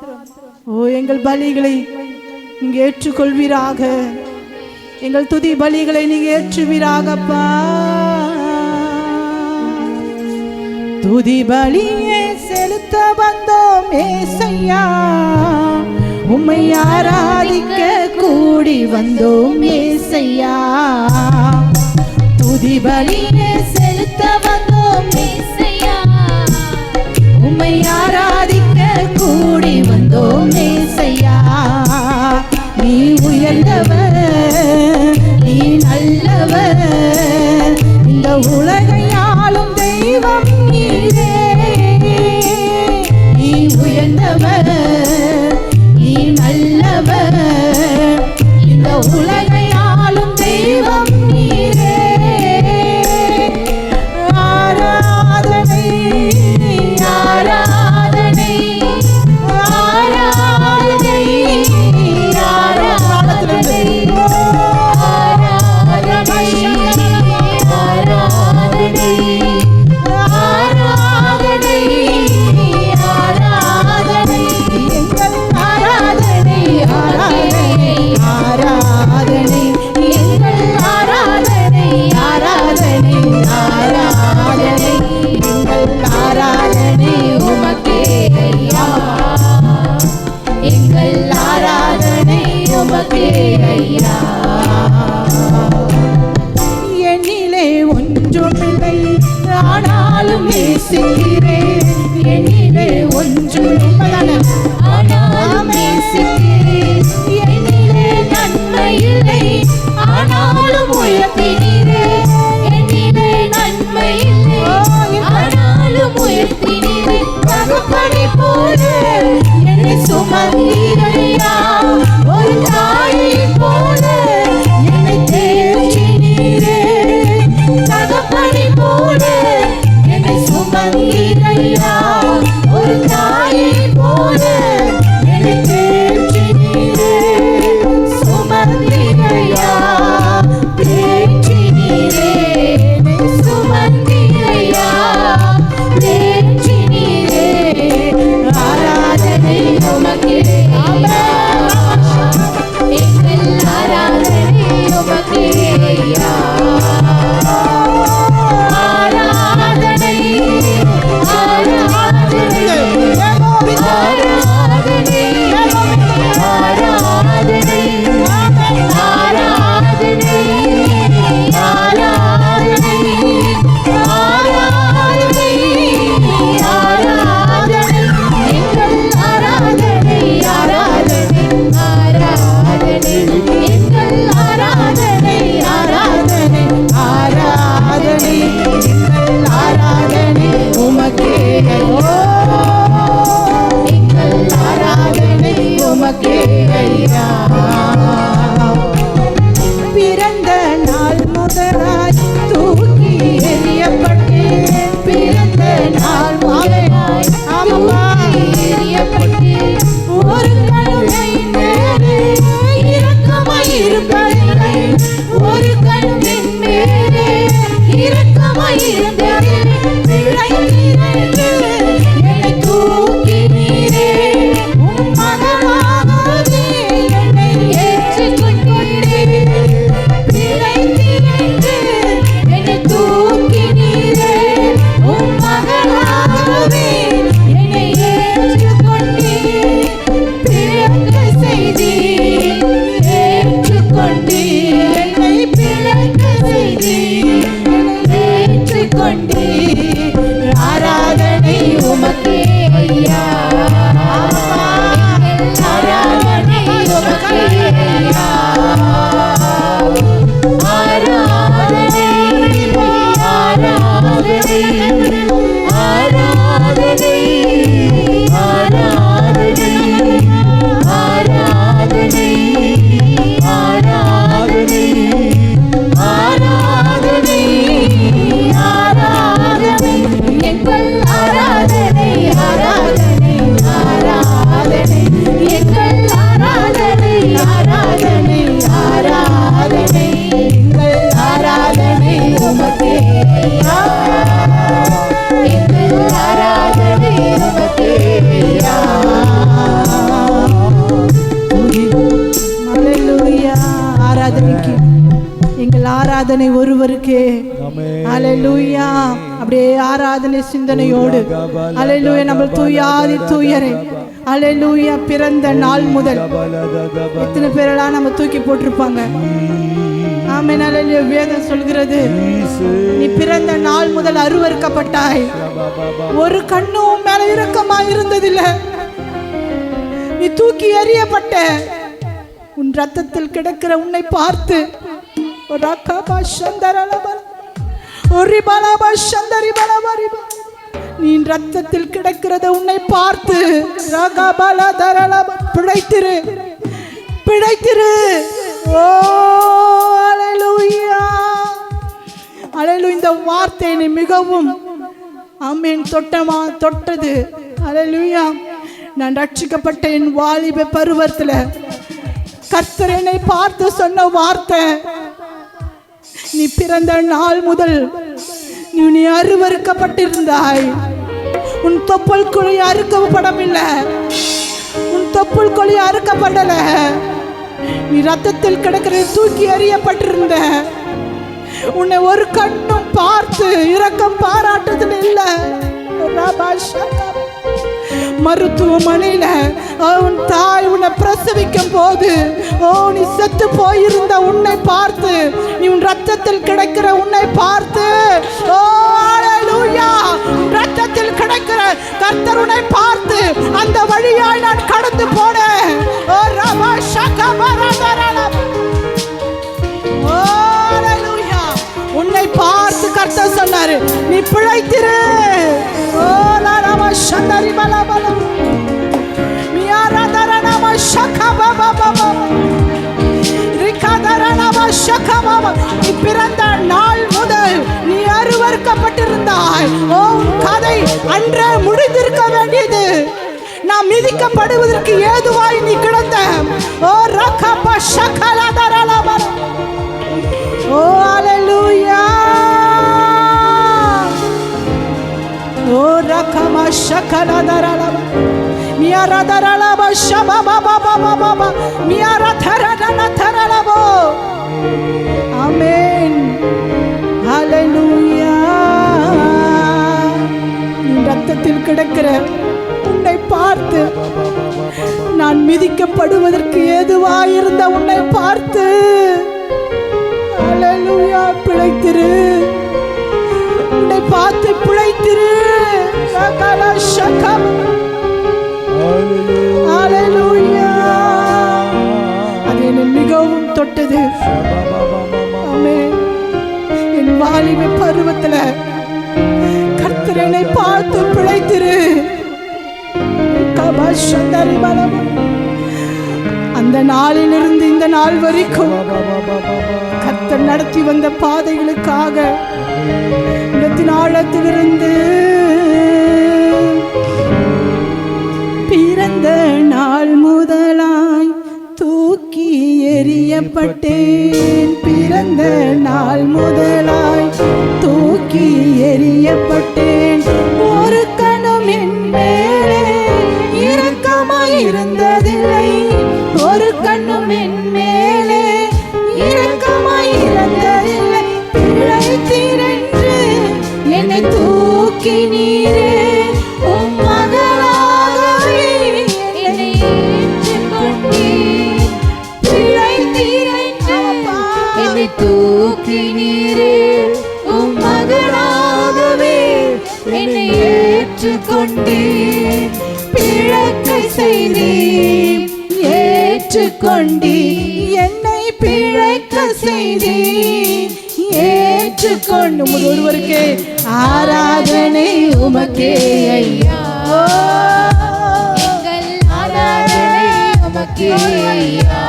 Speaker 3: எங்கள் பலிகளை நீங்க ஏற்றுக்கொள்வீராக. எங்கள் துதி பலிகளை நீங்க ஏற்றுவீராகப்பா. துதி பலியை செலுத்த வந்தோம் ஏசையா, உம்மை ஆராதிக்க கூடி வந்தோம் ஏசையா. துதி பலியை செலுத்த வந்தோம் ஏசையா, உம்மை ஆராதிக்க கூடி வந்தோம் ஏசையா. நீ உயர்ந்தவர், நீ நல்லவர், இந்த உலகை ஆளும் தெய்வம் நீரே. நீ உயர்ந்தவர், நீ நல்லவர், இந்த உலகை ஆளும் தெய்வம் நீரே. ஆராதனை ஆராதனை ஆராதனை என்னிலே ஒன்றுமில்லை ஆனாலும் நேசிக்கிறேன். என்னிலே ஒன்றுமில்லை ஆனாலும் நேசிக்கிறேன். என்னிலே நன்மை இல்லை ஆனாலும் உயர்த்தினீரே. என்னிலே நன்மை இல்லை ஆனாலும் உயர்த்தினீரே. தகப்பனை போல என்னை சுமந்தீரையா, ஒரு தாயை போல என்னை தேற்றினீரே. தகப்பனை போல என்னை சுமந்தீரையா, ஒரு தாயை போல என்னை தேற்றினீரே. சுமந்தீரையா, தேற்றினீரே. என்னை சுமந்தீரையா, தேற்றினீரே. ஆராதனை உமக்கே ஐயா, எங்கள் ஆராதனை உமக்கே ஐயா. ஆராதனை ஆராதனை ஆராதனை ஆராதனை ஆராதனை ஆராதனை ஆராதனை ஆராதனை எங்கள் ஆராதனை ஆராதனை ஆராதனை எங்கள் ஆராதனை ஆராதனை ஆராதனை எங்கள் ஆராதனை உமக்கே. எங்கள் ஆராதனை உமக்கே ஐயா. பிறந்த நாள் முதலாய் தூக்கி எறியப்பட்டேன். பிறந்த நாள் முதலாய் எறியப்பட்டேன். ஒரு கழுதை மேலே இரக்கமாயிருப்பதில்லை, ஒரு கழுவின் மேலே இரக்கமாயிருந்தது. பிழைத்திருந்து என்னை தூக்கினீரே, உம் மகனாகவே என்னை ஏற்றுக்கொண்டீரே. பிழைத்திருந்து என்னை தூக்கினீரே, உம் மகனாகவே என்னை ஏற்றுக்கொண்டீர். பிறக்க செய்தீர், ஏற்றுக்கொண்டீர். என்னை ஆராதனைக்கு, எங்கள் ஆராதனை ஒருவருக்கே. அல்லேலூயா. அப்படியே ஆராதனை சிந்தனையோடு அல்லேலூயா நம்ம தூயாதி தூயரை அல்லேலூயா பிறந்த நாள் முதல் எத்தனை பேரெல்லாம் நம்ம தூக்கி போட்டிருப்பாங்க. ஆமென். அல்லேலூயா. வேதம் சொல்கிறது, நீ பிறந்த நாள் முதல் அருவருக்கப்பட்டாய், ஒரு கண்ணும் மேல இரக்கமாய் இருந்ததில்லை, நீ தூக்கி எறியப்பட்ட, உன் ரத்தத்தில் கிடக்கிற உன்னை பார்த்து நீ ரத்தத்தில் கிடக்கிறத உன்னை பார்த்து பிழைத்திரு பிழைத்திரு. ஓ அல்லேலூயா அல்லேலூயா. இந்த வார்த்தை நீ மிகவும் ஆமென் தொட்டது. அல்லேலூயா. நான் ரட்சிக்கப்பட்ட என் வாலிப பருவத்தில் கர்த்தர் என்னை பார்த்து சொன்ன வார்த்தை, நீ பிறந்த நாள் முதல் நீ அருவருக்கப்பட்டிருந்தாய், உன் தொப்புள் குழி அறுக்கப்படவில்லை, உன் தொப்புள் குழி அறுக்கப்படல, நீ ரத்தத்தில் கிடக்கிற தூக்கி எறியப்பட்டிருந்த, உன்னை ஒரு கண்ணும் பார்த்து இரக்கம் பாராட்டுதல் இல்லை. மருத்துவமனையில உன் தாய் உன்னை பிரசவிக்கும் போது நீ செத்து போயிருந்த உன்னை பார்த்து, நீ உன் ரத்தத்தில் கிடைக்கிற உன்னை பார்த்து, ஓ அல்லேலூயா, ரத்தத்தில் கிடைக்கிற கர்த்தர் உன்னை பார்த்து அந்த வழியாய் நான் கடந்து போனேன். ஓ ரபா ஷகபரதரல, ஓ அல்லேலூயா, உன்னை பார்த்து கர்த்தர் சொன்னாரு, நீ பிழைத்திரு. ஓ லாரமா ஷந்தரி பலபல மியாரதரனமா ஷகபபபப ரிகதரனமா ஷகபப. நீ பிறந்த நாள் முதல் நீ அருவருக்கப்பட்டிருந்தாய். ஓ கதை அன்றே முடிந்திருக்க வேண்டியது, நான் மிதிக்கப்படுவதற்கு ஏதுவாய் நீ கிடந்த. ஓ ரகப ஷகலதரலப. ஓ அல்லேலூயா. ஓ ரகம ஷகலதரலப மியாரதரலப ஷபபபபபப மியாரதரதரலபோ. ஆமென். அல்லேலூயா. நீ ரத்தத்தில் கிடக்கிற உன்னை பார்த்து, நான் மிதிக்கப்படுவதற்கு ஏதுவாயிருந்த உன்னை பார்த்து, அல்லேலூயா, பிழைத்திரு, உன்னை பார்த்து பிழைத்திரு. அல்லேலூயா. அது என்னை மிகவும் தொட்டது. ஆமென். என் வாலிப பருவத்துல கர்த்தர் என்னை பார்த்து பிழைத்திரு. அந்த நாளிலிருந்து இந்த நாள் வரைக்கும் கர்த்தர் நடத்தி வந்த பாதைகளுக்காக இடத்தின் ஆழத்திலிருந்து பிறந்த நாள் முதலாய் தூக்கி எறியப்பட்டேன், பிறந்த நாள் முதலாய் தூக்கி எறியப்பட்டேன். ஒரு கணம் என் மேலே இரக்கமாய் இருந்ததில்லை, ஒரு கண்ணும் என் மேலே இரக்கமாய் இருந்ததில்லை. பிழைத்தீரென்று என்னை தூக்கி நீரே, உம் மகளாகவே என்னை ஏற்றுக்கொண்டீர். பிழைத்தீரென்று என்னை தூக்கி நீரே, உம் மகளாகவே என்னை ஏற்றுக்கொண்டீர். பிழைக்கை செய்தீர், ஏற்றுக்கொண்டீர், என்னை பிழைக்க செய்தீர், ஏற்றுக்கொண்டு. ஒருவருக்கே ஆராதனை உமக்கே ஐயா, எங்கள் ஆராதனை உமக்கே ஐயா.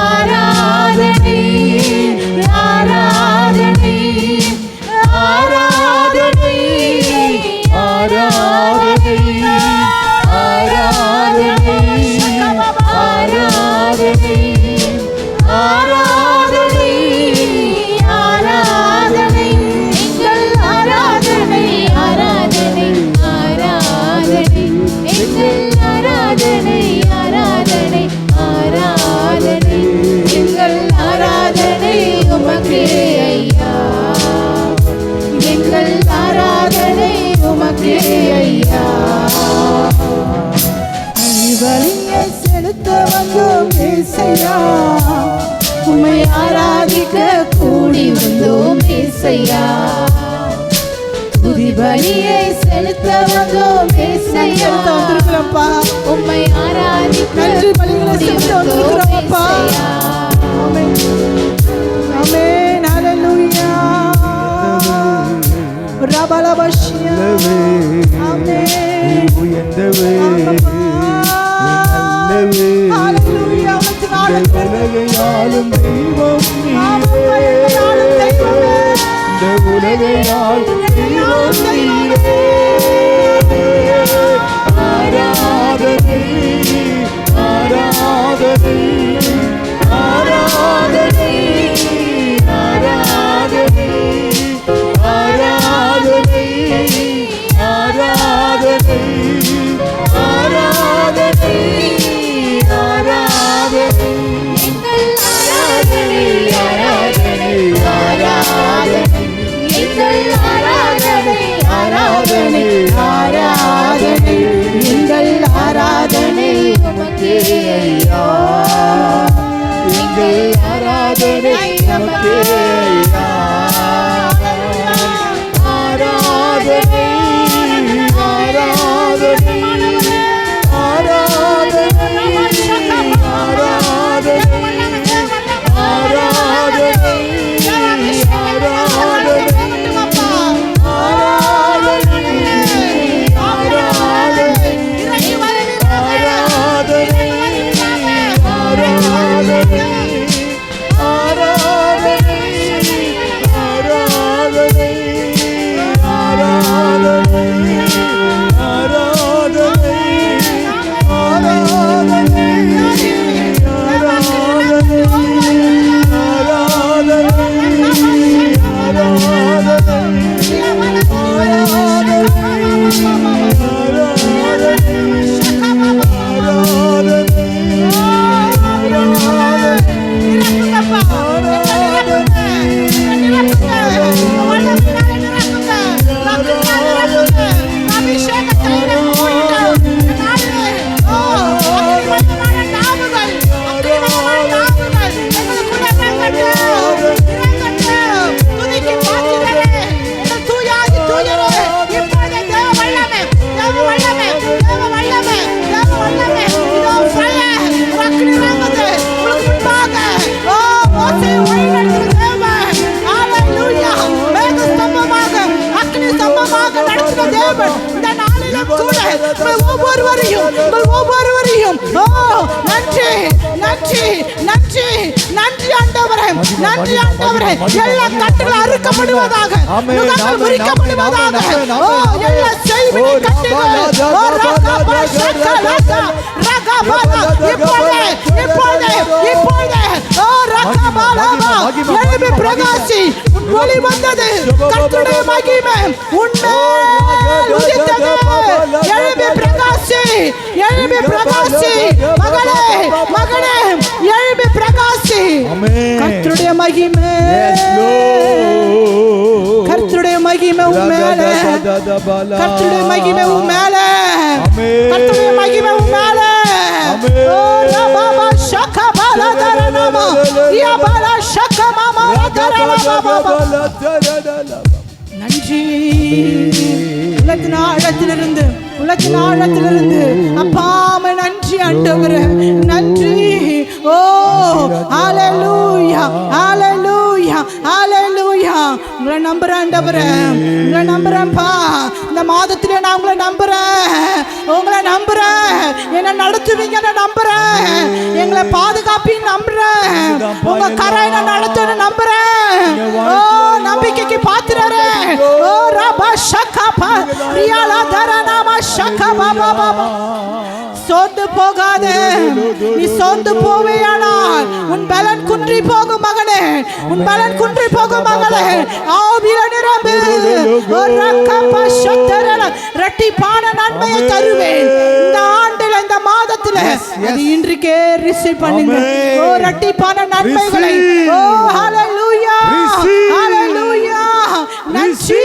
Speaker 3: ஆராதனை ஆராதனை ஆராதனை ஆராதனை ஆராதனை ஆராதனை ஆராதனை ஆராதனை எங்கள் ஆராதனை ஆராதனை ஆராதனை எங்கள் ஆராதனை ஆராதனை ஆராதனை உமக்கே ஐயா. பலியை செலுத்த வந்தோம் ஏசையா, உம்மை ஆராதிக்க கூடி வந்தோம் ஏசையா. துதி பலியை செலுத்த வந்தோம் ஏசையா, வந்திருக்கிறோம்ப்பா. உம்மை ஆராதிக்க நன்றி பலிகளை செலுத்த வந்திருக்கிறோம்ப்பா. ஆமென் ஆமென் ஹalleluya. ரபலபஷியா ஆமென்.
Speaker 1: உயர்ந்தவே
Speaker 3: ஹalleluya.
Speaker 1: உலகையாளும் தெய்வம் நீரே, இந்த உலகையாளும் தெய்வம் நீரே. ஆராதனை ஆராதனை ஆராதனை ஆராதனை ஆராதனை ஆராதனை ஆராதனை ஆராதனை ஆராதனை எங்கள் ஆராதனை உமக்கே ஐயா, எங்கள் ஆராதனை உமக்கே ஐயா. ஆராதனை ஆராதனை ஆராதனை ஒவ்வொருவரையும் நன்றி நன்றி நன்றி நன்றி ஆண்டவரே, நன்றி ஆண்டவரே. எல்லா கட்டுகள் அறுக்கப்படுவதாக, நுகங்கள் முறிக்கப்படுவதாக. எல்லா செய்வினை கட்டுகள் எழுப்பி பிரகாசி, ஒளி வந்தது. கர்த்தருடைய மகிமை உன்மேல் உதித்தது. எழுப்பி பிரகாசி, எழுப்பி பிரகாசி. மகளே மகனே எழுப்பி பிரகாசி. கர்த்தருடைய மகிமை, கர்த்தருடைய மகிமை உன் மேலே, கர்த்தருடைய மகிமை உன் மேலே, கர்த்தருடைய மகிமை உன் மேலே. ஓ ரபா ஷக பாலா தரனமா யா பாலா ஷக மாமா தரனமா பாபா. நன்றி. உள்ளத்தின் ஆழத்திலிருந்து, உள்ளத்தின் ஆழத்திலிருந்து அப்பாமே நன்றி ஆண்டவரே, நன்றி. ஓ ஹalleluya ஹalleluya ஹalleluya. உங்களை நம்புறேன் ஆண்டவரே, உங்களை நம்புறேன்ப்பா. இந்த மாதத்திலே நான் உங்களை நம்புறேன், உங்களை நம்புறேன். என்ன நடத்துவீங்கன்னு நம்புறேன், எங்களை பாதுகாப்பின்னு நம்புறேன், உங்க கரையை நடத்துன்னு நம்புறேன். ஓ நம்பிக்கைக்கு பாத்திரரே. ஓ ரபா ஷகபா ரியாலா தரனாமா ஷகபா பாபா. சோர்ந்து போகாதே. நீ சோர்ந்து போவேயானால் உன் பலன் குன்றி போகும் மகனே, உன் பலன் குன்றி போகும் மகளே. ஆவியில நிரம்பு. இரட்டிப்பான நன்மையை தருவேன் இந்த ஆண்டில், இந்த மாதத்தில். அது இன்றைக்கே ரிசீவ் பண்ணுங்க. ஓ இரட்டிப்பான நன்மைகளை. ஓ ஹalleluya ஹalleluya. நன்றி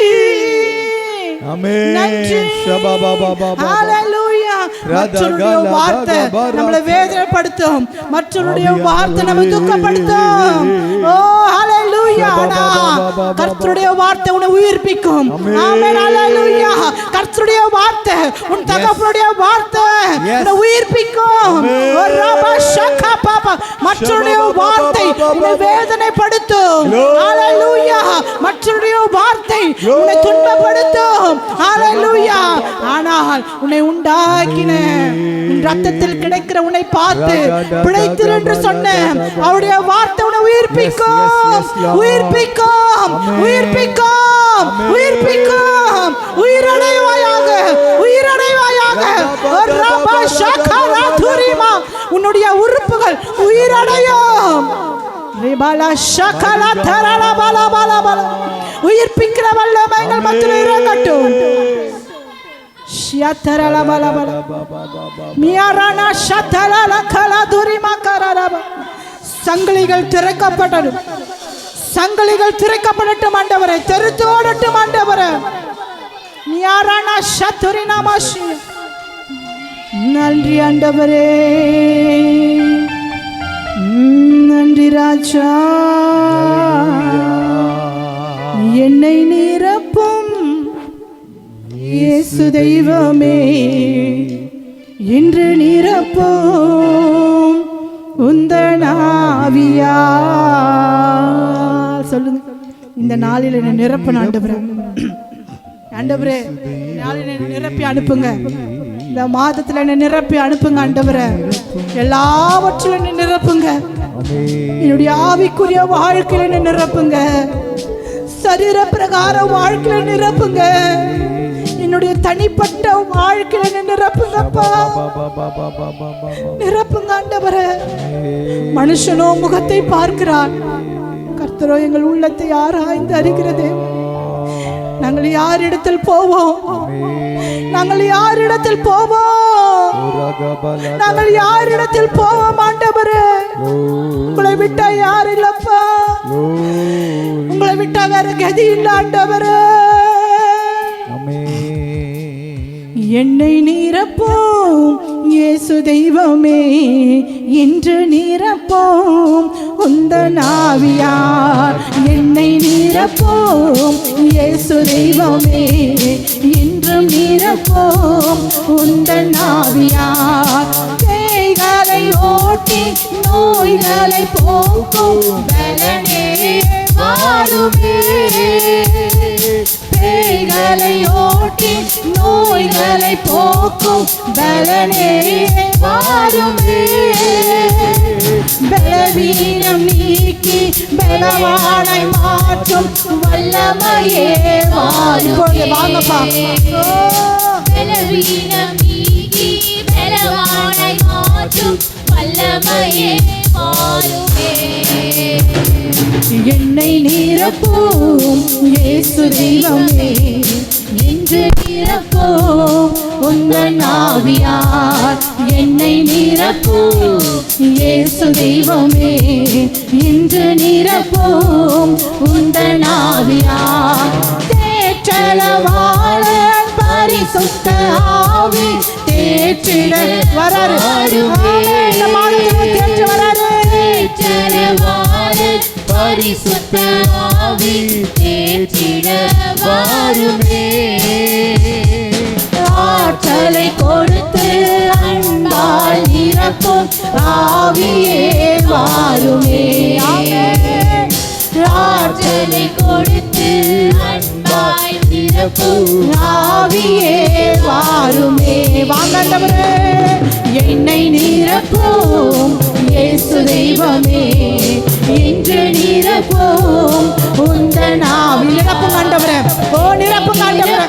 Speaker 1: ஆமென்.
Speaker 3: நன்றி.
Speaker 1: ஷபபபபபப.
Speaker 3: ஹalleluya. மற்றவருடைய வார்த்தை நம்மளை வேதனைப்படுத்தும், மற்றவருடைய வார்த்தை நம்மை துக்கப்படுத்தும். ஓ ஹalleluya. கர்த்தருடைய வார்த்தை உன்னை உயிர்ப்பிக்கும். ஆமென். ஹalleluya. கர்த்தருடைய வார்த்தை உன் தகப்பனுடைய வார்த்தை உன்னை உயிர்ப்பிக்கும். ஓ ரபா ஷகா பாபா. மற்றவருடைய வார்த்தை உன்னை வேதனைப்படுத்தும். ஹalleluya. மற்றவருடைய வார்த்தை உன்னை துன்பப்படுத்தும். ஹalleluya. ஆனால் உன்னை உண்டாக்கின உன் ரத்தத்தில் கிடைக்கிற உன்னை பார்த்து பிழைத்திரு என்று சொன்ன அவருடைய வார்த்தை உன்னை உயிர்ப்பிக்கும், உயிர்ப்பிக்கும், உயிர்ப்பிக்கும், உயிர்ப்பிக்கும். உயிரடைவாயாக, உயிரடைவாயாக. ரபா ஷகரா துரிமா. உன்னுடைய உறுப்புகள் உயிரடையும். ரிபாலா ஷகலா தரலா பலா பலா பலா. உயிர்ப்பிக்கிற வல்லமை எங்கள் மத்தியில் இறங்கட்டும். ஷியதரலா பலா பலா. மியாரானா ஷதலலா கலா துரிமா கரரபா. சங்கிலிகள் திறக்கப்படட்டும், சங்கிலிகள் திறக்கப்படட்டும் ஆண்டவரே. தெரித்தோடட்டும் ஆண்டவரே. மியாரானா ஷதுரினா மாஷி. நன்றி ஆண்டவரே, நன்றி ராஜா. என்னை நிரப்பும் இயேசு தெய்வமே, இன்று நிரப்பும் உந்தன் ஆவியால். சொல்லுங்க, இந்த நாளில் என்னை நிரப்பணும் ஆண்டவரே. ஆண்டவரே, இந்த நாளில் என்னை நிரப்பி அனுப்புங்க. இந்த மாதத்துல என்ன நிரப்பி அனுப்புங்க ஆண்டவரே. எல்லாவற்றிலும் என்ன நிரப்புங்க. என்னுடைய ஆவிக்குரிய வாழ்க்கையில என்ன நிரப்புங்க. சரீர பிரகார வாழ்க்கையில நிரப்புங்க. என்னுடைய தனிப்பட்ட வாழ்க்கையில என்ன நிரப்புங்கப்பா. நிரப்புங்க ஆண்டவரே. மனுஷனோ முகத்தை பார்க்கிறான், கர்த்தரோ எங்கள் உள்ளத்தை ஆராய்ந்து அறிகிறது. நாங்கள் யாரிடத்தில் போவோம், நாங்கள் யாரிடத்தில் போவோம், நாங்கள் யாரிடத்தில் போவோம் ஆண்டவரே. உங்களை விட்டா யார் இல்லப்பா, உங்களை விட்டா வேற கதி இல்ல ஆண்டவரே. என்னை நிரப்போம் இயேசு தெய்வமே, இன்று நிரப்போம் உந்தன் ஆவியார். என்னை நிரப்போம் இயேசு தெய்வமே, இன்றும் நிரப்போம் உந்தன் ஆவியார். பேய்களை ஓட்டி நோய்களை போக்கும் பலனே வாருமே. பேய்களை ஓட்டி நோய்களை போக்கும் பலனே வாருமே. பலவீனம் நீக்கி பலவானை மாற்றும் வல்லமையே வாருமே. வாங்கப்பா.
Speaker 4: பலவீனம் நீக்கி பலவானை மாற்றும் வல்லமையே வாருமே.
Speaker 3: என்னை நிரப்பும் இயேசு தெய்வமே, இன்று நிரப்பும் உந்தன் ஆவியார். என்னை நிரப்பும் இயேசு தெய்வமே, இன்று நிரப்பும் உந்தன் ஆவியார். தேற்றளவாளன் பரிசுத்த ஆவி தேற்றிட வராரு.
Speaker 4: பரிசுத்த ஆவி தேற்றிட வாருமே.
Speaker 3: ஆற்றலை கொடுத்து அன்பால் நிரப்பும் ஆவியே வாருமே.
Speaker 4: ஆற்றலை கொடுத்து அன்பாய் நிரப்பும்
Speaker 3: ஆவியே வாருமே. வாங்கண்டவரே. என்னை நிரப்பும் இயேசு தெய்வமே, இன்று நிரப்பும் உந்தன் ஆவி. நிரப்புங்க ஆண்டவரே. ஓ நிரப்புங்க ஆண்டவரே.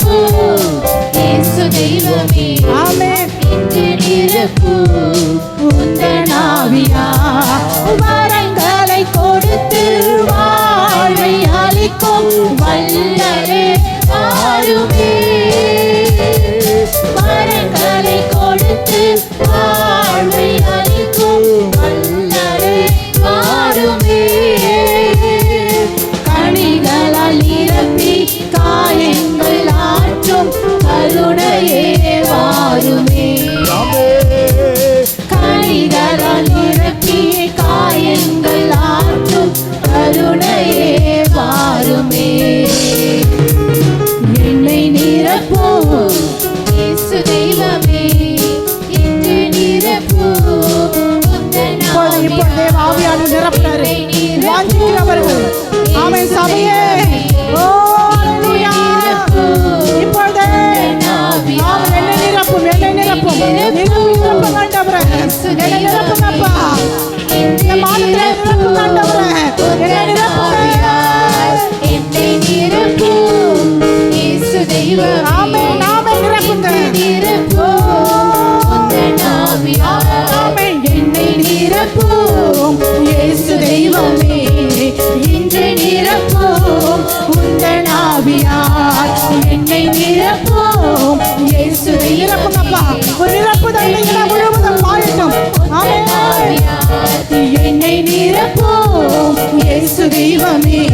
Speaker 4: இயேசு தெய்வமே,
Speaker 3: ஆமென்.
Speaker 4: இன்று நிரப்பும்
Speaker 3: உந்தன் ஆவியார். வரங்களை கொடுத்து வாழ்வை அளிக்கும் வல்லரே வாருமே.
Speaker 4: வரங்களை கொடுத்து வாழ்வை அளிக்கும் வல்லரே வாருமே.
Speaker 3: கனிகளால் நிரப்பி காயங்கள் ஆற்றும் இருக்கிறாரு. வாஞ்சிக்கிறவர்கள் ஆமென் சபையே. ஓ ஹalleluya. இப்பொழுதே ஆமென் என்னை நிரப்பும், என்னை நிரப்பும், நிரப்பும் ஆண்டவரே. என்னை நிரப்புங்கப்பா. இந்த மாதத்திலே நிரப்பும் ஆண்டவரே. என்னை நிரப்புங்க.
Speaker 4: என்னை நிரப்பும் இயேசு தெய்வமே.
Speaker 3: ஆமென் ஆமென் நிரப்புங்க. ஆமென் என்னை நிரப்பும் இயேசு தெய்வமே. இன்று நிரப்பும் உந்தன் ஆவியால் என்னை நிரப்பும் இயேசு நிரப்புங்கப்பா. ஒரு நிரப்புதல் முழுவதும் பாடட்டும். ஆமென் என்னை நிரப்பும் இயேசு தெய்வமே.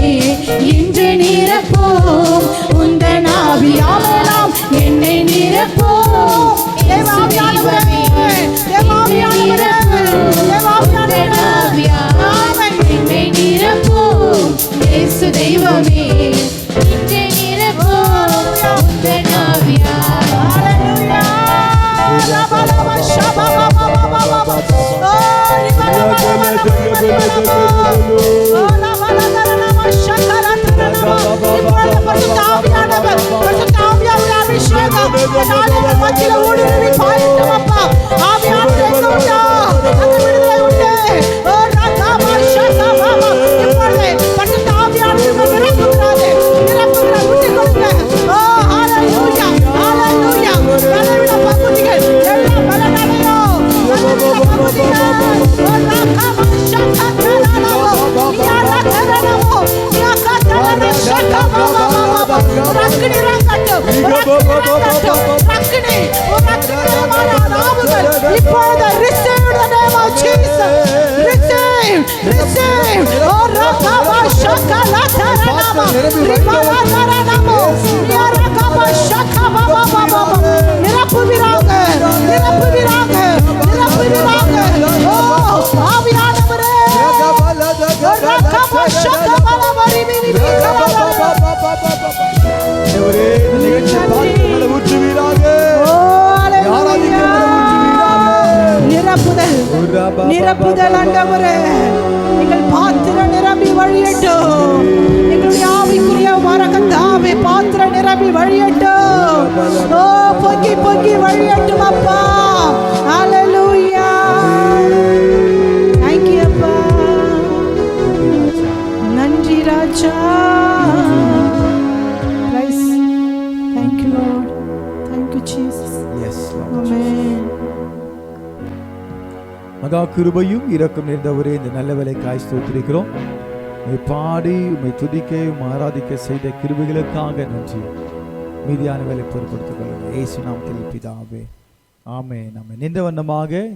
Speaker 3: இன்று நிரப்பும் உந்தன் ஆவியால் என்னை நிரப்பும். தேவாவியானவரே, தேவாவியானவரே, தேவாவியானவரே. ஆமென்
Speaker 4: என்னை நிரப்பும் இயேசு தெய்வமே. இன்று நிரப்பும் உந்தன் ஆவியால்.
Speaker 3: ஹalleluya. ரபலவ ஷபபபபபப. ஓ ரிபலபபபபப. ஓ ரபலகரனம ஷக்கரதரனம. இப்பொழுது பரிசுத்த ஆவியானவர், பரிசுத்த ஆவியானவர் அபிஷேகம் இந்த நாளின் மத்தியிலே ஊடுருவி பாயட்டும் அப்பா. ஆவியானவர் எங்கு உண்டோ அங்கு விடுதலை உண்டு. ஓ ரகப ஷகபப. இப்பொழுது பரிசுத்த ஆவியானவர் நிரப்புகிறாரே, நிரப்புகிறார். விட்டுக் கொடுங்க. ஓ ஹalleluya, ஹalleluya. பலவிட பகுதிகள் எல்லாம் பலனடையோ. பலவிட பகுதிகள் ஓ ரகப ஷகதரனமோ. யாரகரனமோ. யாகதரன ஷகபபபப. ரக்கினி ரங்கட்டும், ரக்கினி ரங்கட்டும், ரக்கினி. ஓ ரக்கினமான நாவுகள் இப்பொழுது receive the name of Jesus. Receive, receive. ஓ ரகப ஷகலதரனமோ. ரிபலதரனமோ. யாரகப ஷகபபபப. நிரப்புவீராக, நிரப்புவீராக, நிரப்புவீராக. ஓ ஆவியானவரே. ரகப ஷகபபபரிபிரிபிகரபப.
Speaker 1: தேவரே, இந்த நிகழ்ச்சியை பார்த்து மேல ஊற்றுவீராக.
Speaker 3: ஓ ஹalleluya. நிரப்புதல், நிரப்புதல் ஆண்டவரே. எங்கள் பாத்திரம் நிரம்பி வழியட்டும். எங்களுடைய ஆவிக்குரிய வரக்கத்தாவே பாத்திரம் நிரம்பி வழியட்டும். ஓ பொங்கி பொங்கி வழியட்டும் அப்பா. ஹalleluya. Thank you அப்பா. நன்றி ராஜா. Praise. Thank you Lord. Thank you Jesus.
Speaker 1: Yes, Lord.
Speaker 3: Amen.
Speaker 1: மகா கிருபையும் இரக்கம் நிறைந்தவரே, இந்த நல்ல வேலைக்காய் ஸ்தோத்திரிக்கிறோம். உம்மை பாடி உம்மை துதிக்க உம்மை ஆராதிக்க செய்த கிருபைகளுக்காக நன்றி. மீதியான வேலை பொறுப்படுத்திக் கொள்ளுங்கள். இயேசு நாமத்தில் பிதாவே. ஆமென். ஆமென். இந்த வண்ணமாக